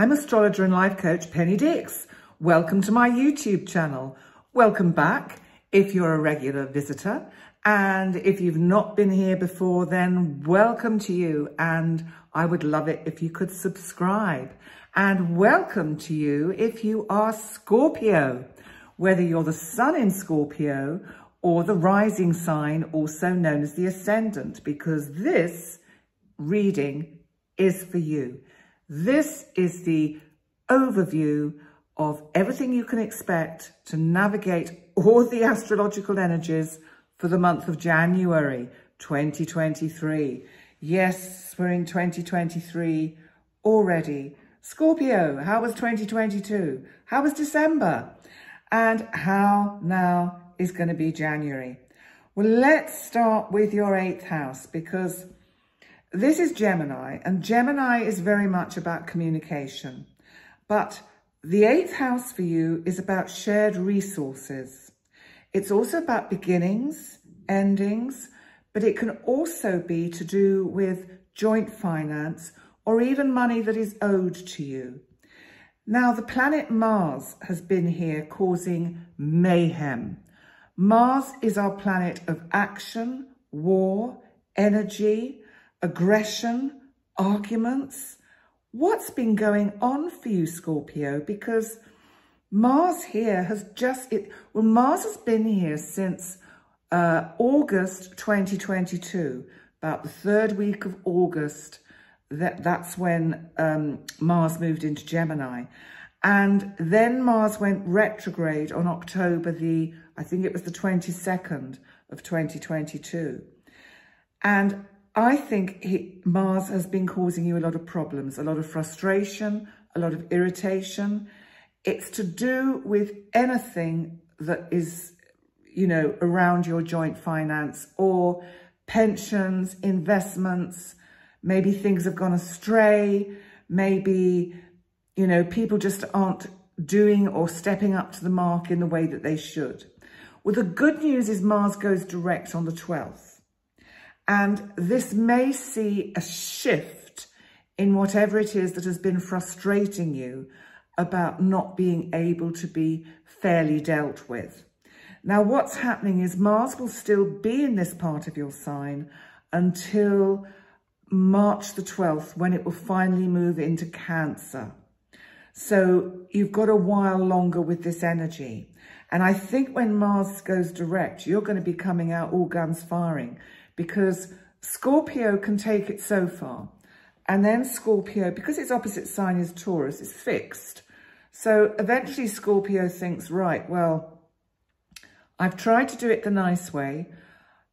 I'm astrologer and life coach Penny Dix. Welcome to my YouTube channel. Welcome back if you're a regular visitor. And if you've not been here before, then welcome to you. And I would love it if you could subscribe. And welcome to you if you are Scorpio, whether you're the sun in Scorpio or the rising sign, also known as the ascendant, because this reading is for you. This is the overview of everything you can expect to navigate all the astrological energies for the month of January 2023. Yes, we're in 2023 already. Scorpio, how was 2022? How was December? And how now is going to be January? Well, let's start with your 8th house, because this is Gemini, and Gemini is very much about communication. But the 8th house for you is about shared resources. It's also about beginnings, endings, but it can also be to do with joint finance or even money that is owed to you. Now, the planet Mars has been here causing mayhem. Mars is our planet of action, war, energy, aggression, arguments. What's been going on for you, Scorpio? Because Mars here has Mars has been here since August 2022, about the 3rd week of August. That's when Mars moved into Gemini. And then Mars went retrograde on October I think it was the 22nd of 2022. And I think Mars has been causing you a lot of problems, a lot of frustration, a lot of irritation. It's to do with anything that is, around your joint finance or pensions, investments. Maybe things have gone astray. Maybe, people just aren't doing or stepping up to the mark in the way that they should. Well, the good news is Mars goes direct on the 12th. And this may see a shift in whatever it is that has been frustrating you about not being able to be fairly dealt with. Now, what's happening is Mars will still be in this part of your sign until March the 12th, when it will finally move into Cancer. So you've got a while longer with this energy. And I think when Mars goes direct, you're going to be coming out all guns firing, because Scorpio can take it so far. And then Scorpio, because its opposite sign is Taurus, is fixed. So eventually Scorpio thinks, right, well, I've tried to do it the nice way.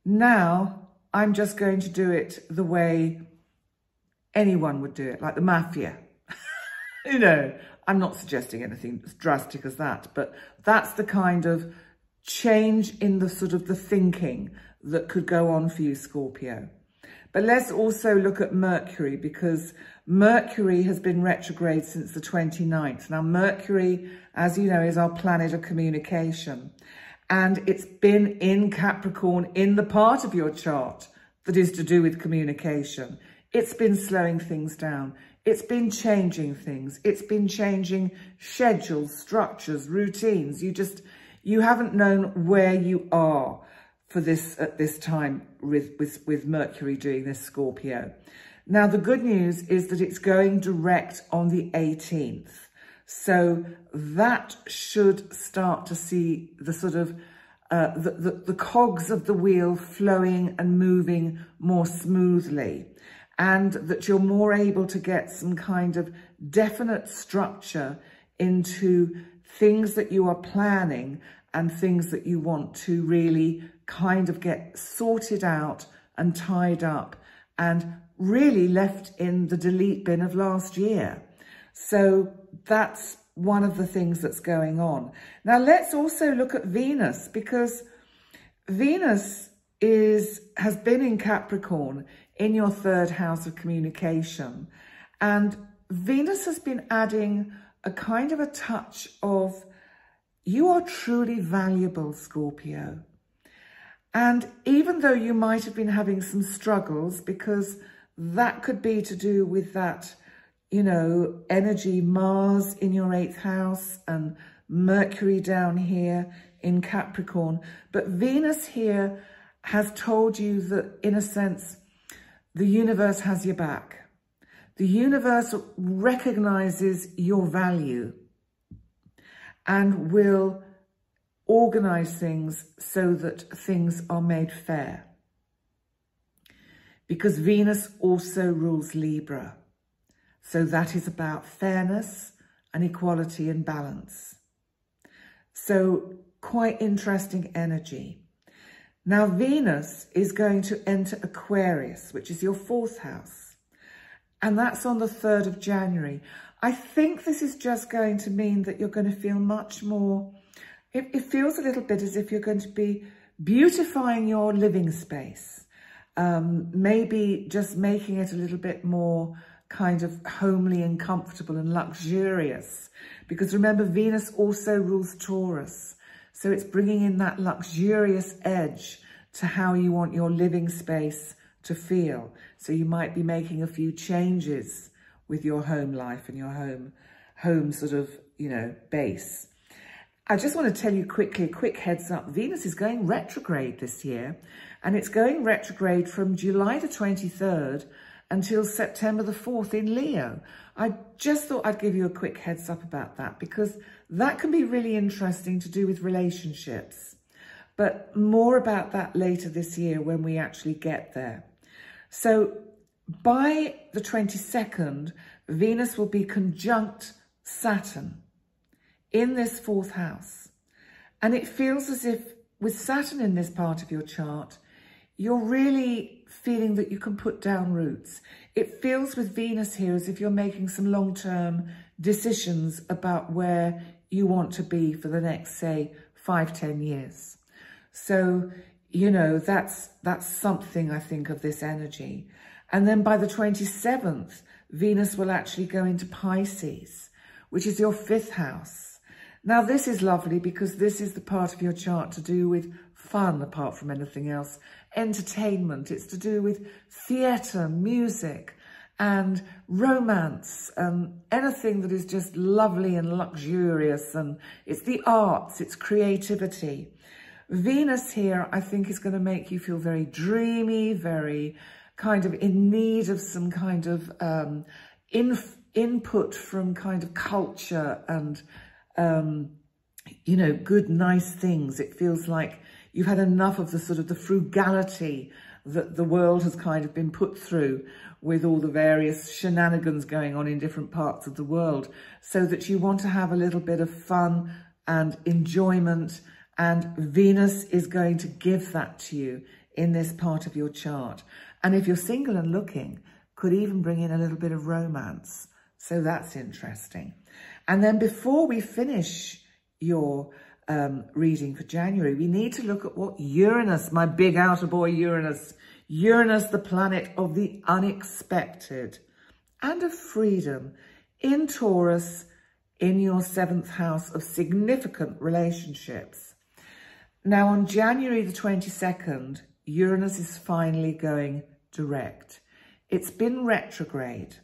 Now I'm just going to do it the way anyone would do it, like the mafia. I'm not suggesting anything as drastic as that, but that's the kind of change in the sort of the thinking that could go on for you, Scorpio. But let's also look at Mercury, because Mercury has been retrograde since the 29th. Now, Mercury, as you know, is our planet of communication. And it's been in Capricorn in the part of your chart that is to do with communication. It's been slowing things down. It's been changing things. It's been changing schedules, structures, routines. You haven't known where you are for this at this time with Mercury doing this, Scorpio. Now, the good news is that it's going direct on the 18th. So that should start to see the sort of the cogs of the wheel flowing and moving more smoothly, and that you're more able to get some kind of definite structure into things that you are planning and things that you want to really kind of get sorted out and tied up and really left in the delete bin of last year. So that's one of the things that's going on. Now, let's also look at Venus, because Venus has been in Capricorn in your 3rd house of communication. And Venus has been adding a kind of a touch of, you are truly valuable, Scorpio. And even though you might have been having some struggles, because that could be to do with that, you know, energy, Mars in your 8th house and Mercury down here in Capricorn. But Venus here has told you that, in a sense, the universe has your back. The universe recognizes your value and will organize things so that things are made fair. Because Venus also rules Libra. So that is about fairness and equality and balance. So quite interesting energy. Now Venus is going to enter Aquarius, which is your 4th house. And that's on the 3rd of January. I think this is just going to mean that you're going to feel much more, it feels a little bit as if you're going to be beautifying your living space. Maybe just making it a little bit more kind of homely and comfortable and luxurious. Because remember, Venus also rules Taurus. So it's bringing in that luxurious edge to how you want your living space to feel. So you might be making a few changes with your home life and your home sort of, you know, base. I just want to tell you quickly, a quick heads up. Venus is going retrograde this year, and it's going retrograde from July the 23rd until September the 4th in Leo. I just thought I'd give you a quick heads up about that, because that can be really interesting to do with relationships. But more about that later this year when we actually get there. So by the 22nd, Venus will be conjunct Saturn in this 4th house. And it feels as if with Saturn in this part of your chart, you're really feeling that you can put down roots. It feels with Venus here as if you're making some long-term decisions about where you want to be for the next, say, 5-10 years. So, you know, that's something, I think, of this energy. And then by the 27th, Venus will actually go into Pisces, which is your 5th house. Now, this is lovely because this is the part of your chart to do with fun, apart from anything else, entertainment. It's to do with theatre, music, and romance, and anything that is just lovely and luxurious. And it's the arts, it's creativity. Venus here, I think, is going to make you feel very dreamy, very kind of in need of some kind of input from kind of culture and you know, good, nice things. It feels like you've had enough of the sort of the frugality that the world has kind of been put through with all the various shenanigans going on in different parts of the world, so that you want to have a little bit of fun and enjoyment, and Venus is going to give that to you in this part of your chart. And if you're single and looking, could even bring in a little bit of romance. So that's interesting. And then before we finish your reading for January, we need to look at what Uranus, my big outer boy Uranus, the planet of the unexpected and of freedom, in Taurus, in your 7th house of significant relationships. Now on January the 22nd, Uranus is finally going direct. It's been retrograde.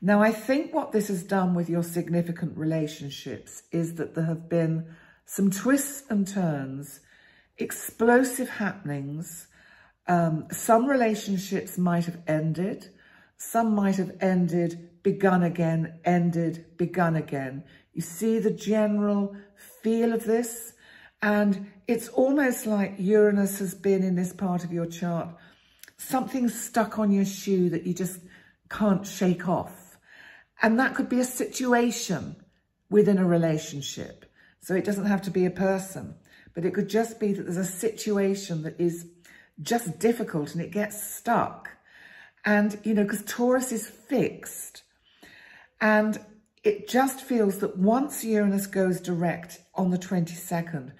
Now, I think what this has done with your significant relationships is that there have been some twists and turns, explosive happenings. Some relationships might have ended. Some might have ended, begun again, ended, begun again. You see the general feel of this? And it's almost like Uranus has been in this part of your chart. Something stuck on your shoe that you just can't shake off. And that could be a situation within a relationship. So it doesn't have to be a person, but it could just be that there's a situation that is just difficult and it gets stuck. And, you know, because Taurus is fixed, and it just feels that once Uranus goes direct on the 22nd,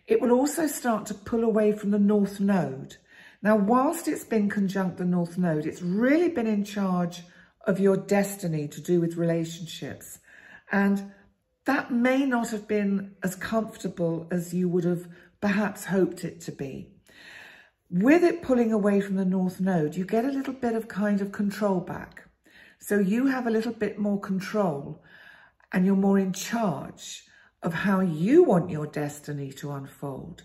it will also start to pull away from the North Node. Now, whilst it's been conjunct the North Node, it's really been in charge of your destiny to do with relationships. And that may not have been as comfortable as you would have perhaps hoped it to be. With it pulling away from the North Node, you get a little bit of kind of control back. So you have a little bit more control and you're more in charge of how you want your destiny to unfold,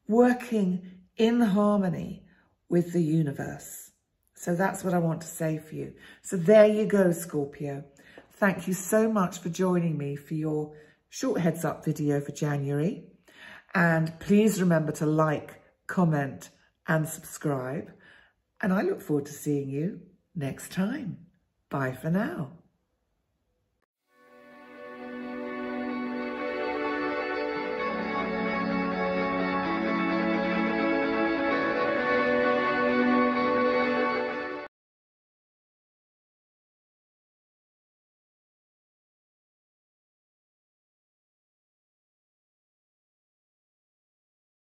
working in harmony with the universe. So that's what I want to say for you. So there you go, Scorpio. Thank you so much for joining me for your short heads up video for January. And please remember to like, comment and subscribe. And I look forward to seeing you next time. Bye for now.